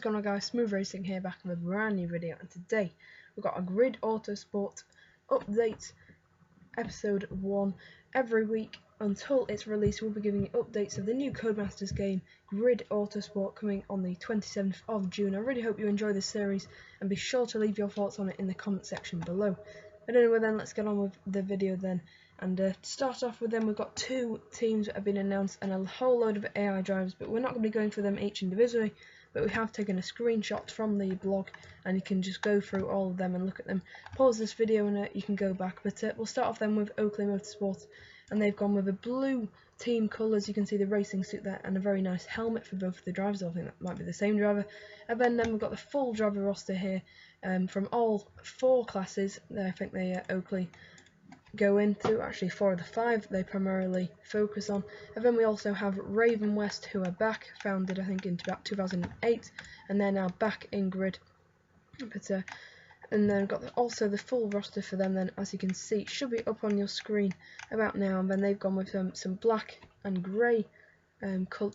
going on, guys? Smooth Racing here, back with a brand new video, and today we've got a Grid Autosport update, episode 1. Every week until it's released, we'll be giving you updates of the new Codemasters game, Grid Autosport, coming on the 27th of June. I really hope you enjoy this series, and be sure to leave your thoughts on it in the comment section below. But anyway then, let's get on with the video then. And to start off with them, we've got 2 teams that have been announced and a whole load of AI drivers, but we're not going to be going through them each individually, but we have taken a screenshot from the blog, and you can just go through all of them and look at them. Pause this video and you can go back, but we'll start off then with Oakley Motorsport, and they've gone with a blue team colours. You can see the racing suit there and a very nice helmet for both of the drivers. I think that might be the same driver. And then we've got the full driver roster here from all 4 classes. I think they Oakley go into, actually 4 of the 5 they primarily focus on. And then we also have Raven West, who are back, founded I think in about 2008, and they're now back in Grid. But and then we've got also the full roster for them then, as you can see, should be up on your screen about now. And then they've gone with some black and grey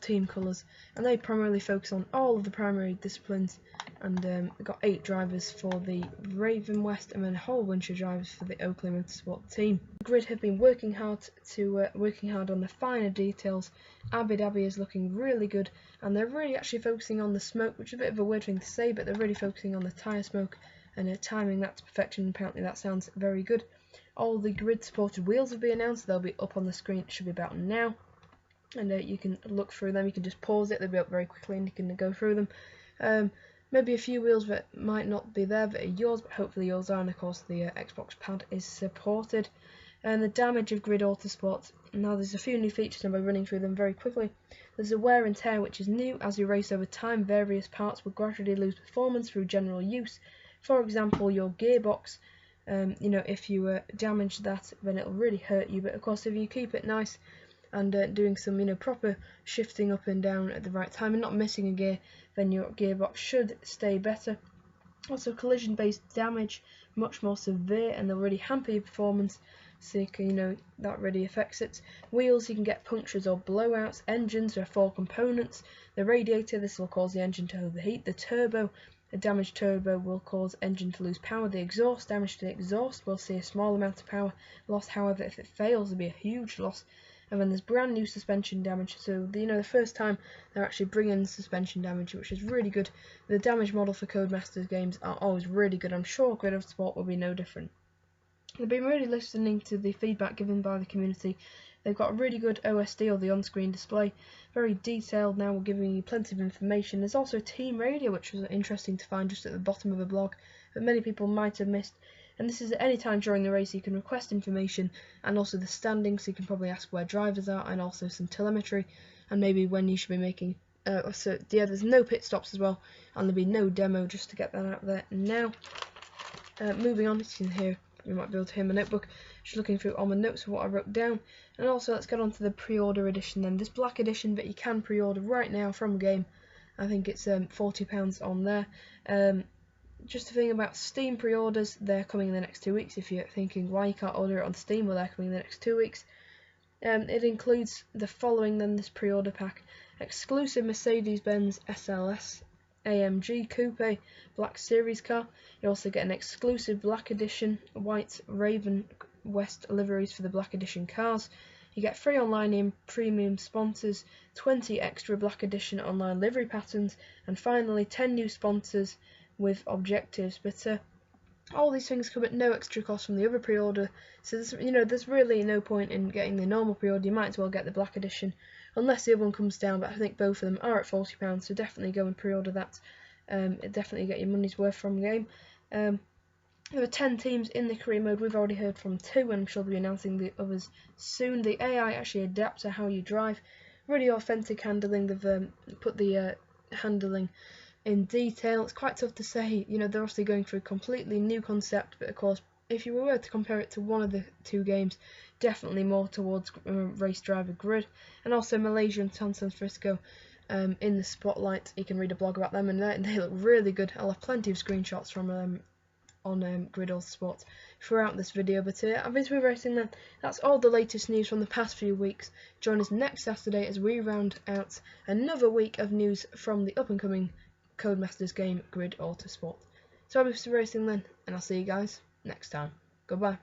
team colours, and they primarily focus on all of the primary disciplines. And we've got 8 drivers for the Raven West, and then a whole bunch of drivers for the Oakley Motorsport team. Grid have been working hard on the finer details. Abu Dhabi is looking really good, and they're really actually focusing on the smoke, which is a bit of a weird thing to say, but they're really focusing on the tyre smoke and timing that to perfection. Apparently that sounds very good. All the Grid supported wheels have been announced. They'll be up on the screen. It should be about now. And you can look through them. You can just pause it, they'll be up very quickly and you can go through them. Maybe a few wheels that might not be there that are yours, but hopefully yours are, and of course the Xbox pad is supported. And the damage of Grid Autosport, now there's a few new features, and I'll be running through them very quickly. There's a wear and tear, which is new. As you race over time, various parts will gradually lose performance through general use. For example, your gearbox, if you damage that, then it'll really hurt you, but of course if you keep it nice and doing some proper shifting up and down at the right time and not missing a gear, then your gearbox should stay better. Also, collision based damage, much more severe, and they'll really hamper your performance, so you can, that really affects it. Wheels, you can get punctures or blowouts. Engines, there are 4 components. The radiator, this will cause the engine to overheat. The turbo, a damaged turbo will cause engine to lose power. The exhaust, damage to the exhaust, will see a small amount of power loss. However, if it fails, there'll be a huge loss. And then there's brand new suspension damage, so the first time they're actually bringing suspension damage, which is really good. The damage model for Codemasters games are always really good. I'm sure Grid Autosport will be no different. They've been really listening to the feedback given by the community. They've got a really good OSD, or the on-screen display, very detailed now, we're giving you plenty of information. There's also team radio, which was interesting to find just at the bottom of the blog, that many people might have missed. And this is at any time during the race. You can request information, and also the standings, so you can probably ask where drivers are, and also some telemetry, and maybe when you should be making there's no pit stops as well, and there'll be no demo, just to get that out there now. Moving on, you can hear, you might be able to hear my notebook, just looking through all my notes of what I wrote down. And also let's get on to the pre-order edition then. This black edition that you can pre-order right now from game, I think it's £40 on there. Just a thing about Steam pre-orders, they're coming in the next 2 weeks. If you're thinking why you can't order it on Steam, well, they're coming in the next 2 weeks. It includes the following then, this pre-order pack: exclusive Mercedes-Benz SLS AMG Coupe Black Series car. You also get an exclusive Black Edition white Raven West liveries for the Black Edition cars. You get free online and premium sponsors, 20 extra Black Edition online livery patterns, and finally 10 new sponsors with objectives. But all these things come at no extra cost from the other pre-order, so there's really no point in getting the normal pre-order. You might as well get the Black Edition, unless the other one comes down, but I think both of them are at £40, so definitely go and pre-order that. Definitely get your money's worth from the game. There are 10 teams in the career mode. We've already heard from 2, and I'm sure we'll be announcing the others soon. The AI actually adapts to how you drive. Really authentic handling. They've put the handling in detail. It's quite tough to say, they're obviously going through a completely new concept, but of course if you were to compare it to one of the 2 games, definitely more towards Race Driver Grid. And also Malaysia and San Francisco in the spotlight. You can read a blog about them, and they look really good. I'll have plenty of screenshots from them on Grid Autosport throughout this video. But I've been Smooth Racing then. That's all the latest news from the past few weeks. Join us next Saturday as we round out another week of news from the up and coming Codemasters game Grid Autosport. So I'm Mr. Racing then, and I'll see you guys next time. Goodbye.